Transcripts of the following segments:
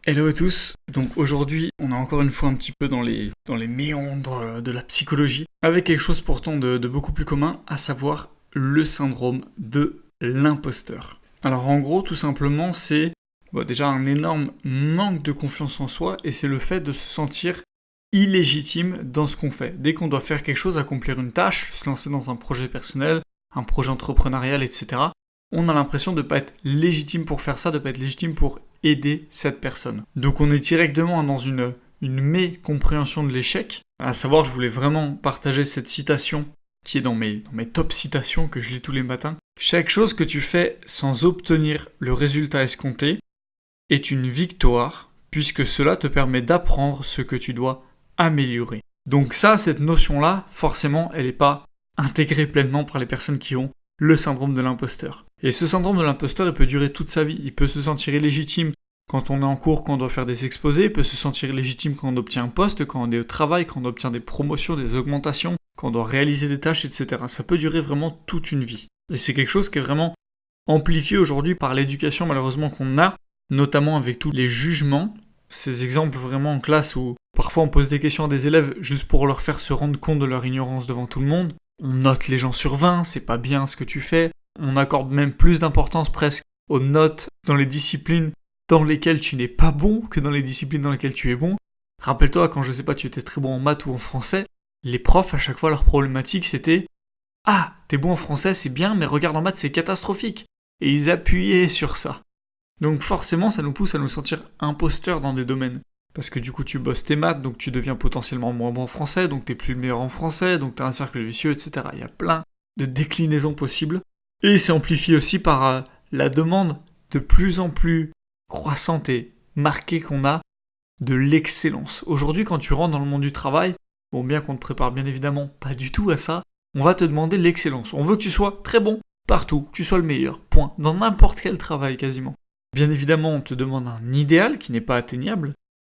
Hello à tous, donc aujourd'hui on est encore une fois un petit peu dans les méandres de la psychologie, avec quelque chose pourtant de beaucoup plus commun, à savoir le syndrome de l'imposteur. Alors en gros tout simplement c'est déjà un énorme manque de confiance en soi et c'est le fait de se sentir illégitime dans ce qu'on fait. Dès qu'on doit faire quelque chose, accomplir une tâche, se lancer dans un projet personnel, un projet entrepreneurial, etc., on a l'impression de ne pas être légitime pour faire ça, de ne pas être légitime pour aider cette personne. Donc on est directement dans une mécompréhension de l'échec. À savoir, je voulais vraiment partager cette citation qui est dans mes top citations que je lis tous les matins. Chaque chose que tu fais sans obtenir le résultat escompté est une victoire, puisque cela te permet d'apprendre ce que tu dois améliorer. Donc ça, cette notion-là, forcément, elle n'est pas intégrée pleinement par les personnes qui ont le syndrome de l'imposteur. Et ce syndrome de l'imposteur, il peut durer toute sa vie. Il peut se sentir illégitime quand on est en cours, quand on doit faire des exposés. Il peut se sentir illégitime quand on obtient un poste, quand on est au travail, quand on obtient des promotions, des augmentations, quand on doit réaliser des tâches, etc. Ça peut durer vraiment toute une vie. Et c'est quelque chose qui est vraiment amplifié aujourd'hui par l'éducation malheureusement qu'on a, notamment avec tous les jugements. Ces exemples vraiment en classe où parfois on pose des questions à des élèves juste pour leur faire se rendre compte de leur ignorance devant tout le monde. On note les gens sur 20, c'est pas bien ce que tu fais. On accorde même plus d'importance presque aux notes dans les disciplines dans lesquelles tu n'es pas bon que dans les disciplines dans lesquelles tu es bon. Rappelle-toi, quand tu étais très bon en maths ou en français, les profs, à chaque fois, leur problématique, c'était « Ah, t'es bon en français, c'est bien, mais regarde en maths, c'est catastrophique !» Et ils appuyaient sur ça. Donc forcément, ça nous pousse à nous sentir imposteurs dans des domaines. Parce que du coup, tu bosses tes maths, donc tu deviens potentiellement moins bon en français, donc t'es plus le meilleur en français, donc t'as un cercle vicieux, etc. Il y a plein de déclinaisons possibles. Et c'est amplifié aussi par la demande de plus en plus croissante et marquée qu'on a de l'excellence. Aujourd'hui, quand tu rentres dans le monde du travail, bon, bien qu'on te prépare bien évidemment pas du tout à ça, on va te demander l'excellence. On veut que tu sois très bon partout, que tu sois le meilleur, point. Dans n'importe quel travail quasiment. Bien évidemment, on te demande un idéal qui n'est pas atteignable.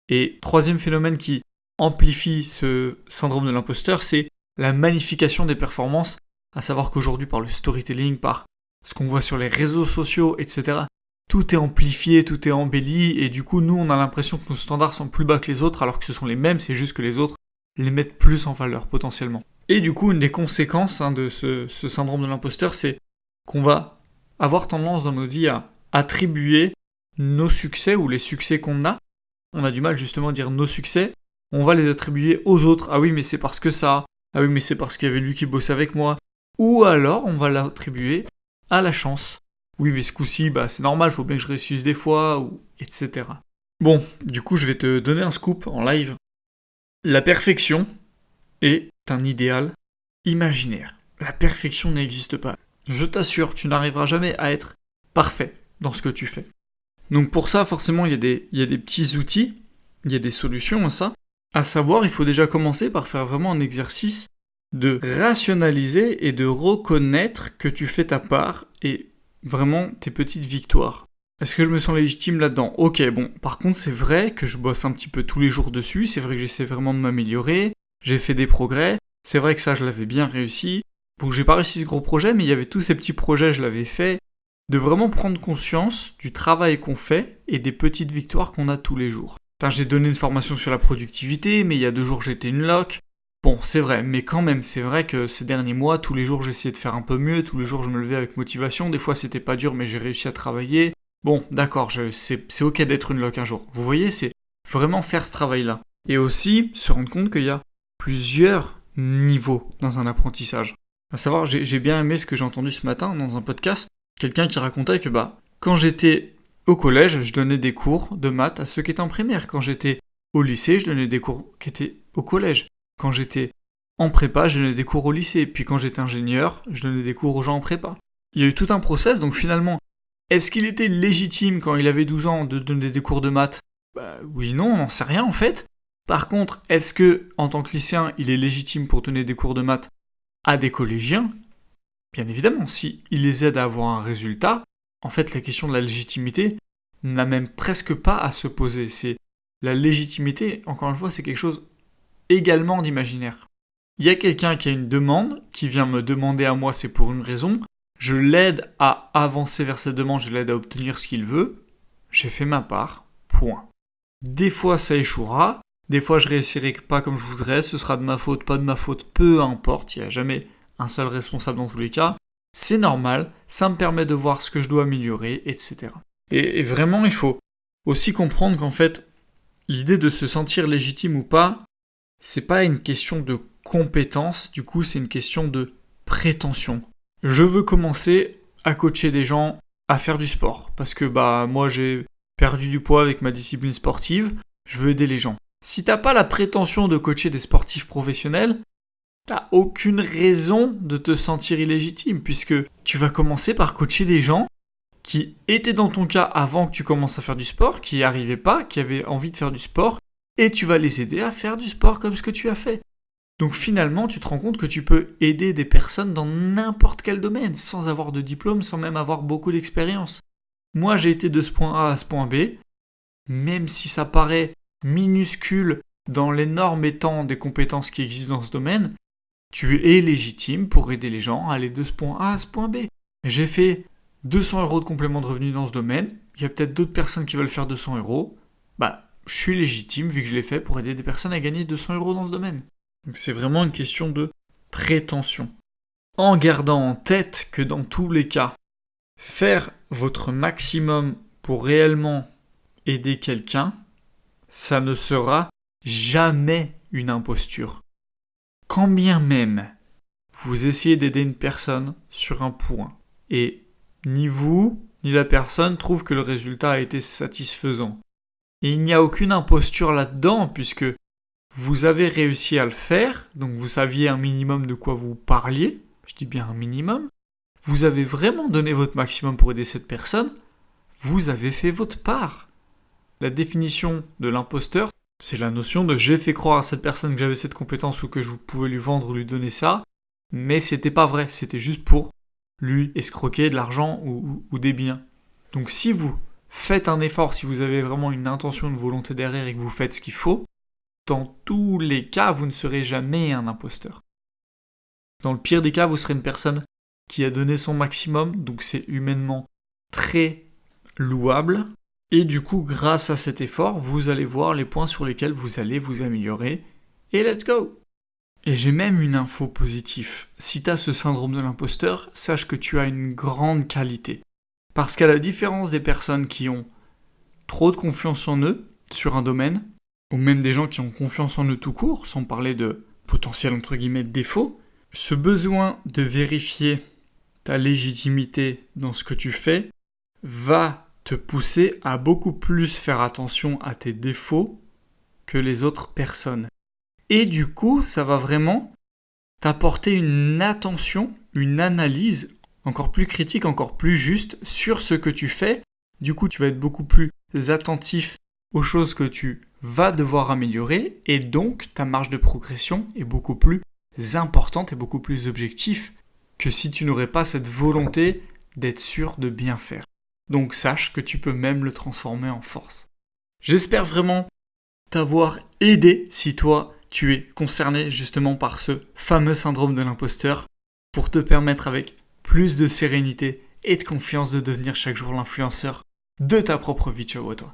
Et troisième phénomène qui amplifie ce syndrome de l'imposteur, c'est la magnification des performances, à savoir qu'aujourd'hui par le storytelling, par ce qu'on voit sur les réseaux sociaux, etc., tout est amplifié, tout est embelli, et du coup nous on a l'impression que nos standards sont plus bas que les autres, alors que ce sont les mêmes, c'est juste que les autres les mettent plus en valeur potentiellement. Et du coup une des conséquences de ce syndrome de l'imposteur, c'est qu'on va avoir tendance dans notre vie à attribuer nos succès ou les succès qu'on a. On a du mal justement à dire nos succès, on va les attribuer aux autres. Ah oui, mais c'est parce que ça. Ah oui, mais c'est parce qu'il y avait lui qui bossait avec moi. Ou alors, on va l'attribuer à la chance. Oui, mais ce coup-ci, c'est normal, faut bien que je réussisse des fois, ou etc. Bon, du coup, je vais te donner un scoop en live. La perfection est un idéal imaginaire. La perfection n'existe pas. Je t'assure, tu n'arriveras jamais à être parfait dans ce que tu fais. Donc pour ça, forcément, il y a des petits outils, il y a des solutions à ça. À savoir, il faut déjà commencer par faire vraiment un exercice de rationaliser et de reconnaître que tu fais ta part et vraiment tes petites victoires. Est-ce que je me sens légitime là-dedans ? Ok, bon, par contre, c'est vrai que je bosse un petit peu tous les jours dessus, c'est vrai que j'essaie vraiment de m'améliorer, j'ai fait des progrès, c'est vrai que ça, je l'avais bien réussi. Donc j'ai pas réussi ce gros projet, mais il y avait tous ces petits projets, je l'avais fait. De vraiment prendre conscience du travail qu'on fait et des petites victoires qu'on a tous les jours. J'ai donné une formation sur la productivité, mais il y a 2 jours j'étais une loc. Bon, c'est vrai, mais quand même, c'est vrai que ces derniers mois, tous les jours j'essayais de faire un peu mieux, tous les jours je me levais avec motivation, des fois c'était pas dur mais j'ai réussi à travailler. Bon, d'accord, c'est ok d'être une loc un jour. Vous voyez, c'est vraiment faire ce travail-là. Et aussi, se rendre compte qu'il y a plusieurs niveaux dans un apprentissage. À savoir, j'ai bien aimé ce que j'ai entendu ce matin dans un podcast. Quelqu'un qui racontait que quand j'étais au collège, je donnais des cours de maths à ceux qui étaient en primaire. Quand j'étais au lycée, je donnais des cours qui étaient au collège. Quand j'étais en prépa, je donnais des cours au lycée. Puis quand j'étais ingénieur, je donnais des cours aux gens en prépa. Il y a eu tout un process, donc finalement, est-ce qu'il était légitime quand il avait 12 ans de donner des cours de maths ? Oui, non, on n'en sait rien en fait. Par contre, est-ce que en tant que lycéen, il est légitime pour donner des cours de maths à des collégiens ? Bien évidemment, si il les aide à avoir un résultat, en fait, la question de la légitimité n'a même presque pas à se poser. C'est la légitimité, encore une fois, c'est quelque chose également d'imaginaire. Il y a quelqu'un qui a une demande, qui vient me demander à moi, c'est pour une raison. Je l'aide à avancer vers cette demande, je l'aide à obtenir ce qu'il veut. J'ai fait ma part, point. Des fois ça échouera, des fois je réussirai pas comme je voudrais, ce sera de ma faute, pas de ma faute, peu importe, il n'y a jamais un seul responsable dans tous les cas. C'est normal, ça me permet de voir ce que je dois améliorer, etc. Et vraiment, il faut aussi comprendre qu'en fait, l'idée de se sentir légitime ou pas, c'est pas une question de compétence, du coup c'est une question de prétention. Je veux commencer à coacher des gens à faire du sport, parce que moi j'ai perdu du poids avec ma discipline sportive, je veux aider les gens. Si t'as pas la prétention de coacher des sportifs professionnels, t'as aucune raison de te sentir illégitime, puisque tu vas commencer par coacher des gens qui étaient dans ton cas avant que tu commences à faire du sport, qui n'y arrivaient pas, qui avaient envie de faire du sport, et tu vas les aider à faire du sport comme ce que tu as fait. Donc finalement, tu te rends compte que tu peux aider des personnes dans n'importe quel domaine, sans avoir de diplôme, sans même avoir beaucoup d'expérience. Moi, j'ai été de ce point A à ce point B, même si ça paraît minuscule dans l'énorme étang des compétences qui existent dans ce domaine, tu es légitime pour aider les gens à aller de ce point A à ce point B. J'ai fait 200 € de complément de revenu dans ce domaine, il y a peut-être d'autres personnes qui veulent faire 200 €, je suis légitime vu que je l'ai fait pour aider des personnes à gagner 200 € dans ce domaine. Donc c'est vraiment une question de prétention. En gardant en tête que dans tous les cas, faire votre maximum pour réellement aider quelqu'un, ça ne sera jamais une imposture. Quand bien même vous essayez d'aider une personne sur un point et ni vous ni la personne trouvent que le résultat a été satisfaisant, et il n'y a aucune imposture là-dedans puisque vous avez réussi à le faire, donc vous saviez un minimum de quoi vous parliez, je dis bien un minimum, vous avez vraiment donné votre maximum pour aider cette personne, vous avez fait votre part. La définition de l'imposteur, c'est la notion de j'ai fait croire à cette personne que j'avais cette compétence ou que je pouvais lui vendre ou lui donner ça, mais c'était pas vrai, c'était juste pour lui escroquer de l'argent ou des biens. Donc si vous faites un effort, si vous avez vraiment une intention, une volonté derrière et que vous faites ce qu'il faut, dans tous les cas, vous ne serez jamais un imposteur. Dans le pire des cas, vous serez une personne qui a donné son maximum, donc c'est humainement très louable. Et du coup, grâce à cet effort, vous allez voir les points sur lesquels vous allez vous améliorer. Et let's go! Et j'ai même une info positive. Si tu as ce syndrome de l'imposteur, sache que tu as une grande qualité. Parce qu'à la différence des personnes qui ont trop de confiance en eux sur un domaine, ou même des gens qui ont confiance en eux tout court, sans parler de potentiel entre guillemets défaut, ce besoin de vérifier ta légitimité dans ce que tu fais va te pousser à beaucoup plus faire attention à tes défauts que les autres personnes. Et du coup, ça va vraiment t'apporter une attention, une analyse encore plus critique, encore plus juste sur ce que tu fais. Du coup, tu vas être beaucoup plus attentif aux choses que tu vas devoir améliorer et donc ta marge de progression est beaucoup plus importante et beaucoup plus objective que si tu n'aurais pas cette volonté d'être sûr de bien faire. Donc sache que tu peux même le transformer en force. J'espère vraiment t'avoir aidé si toi tu es concerné justement par ce fameux syndrome de l'imposteur pour te permettre avec plus de sérénité et de confiance de devenir chaque jour l'influenceur de ta propre vie. Ciao à toi.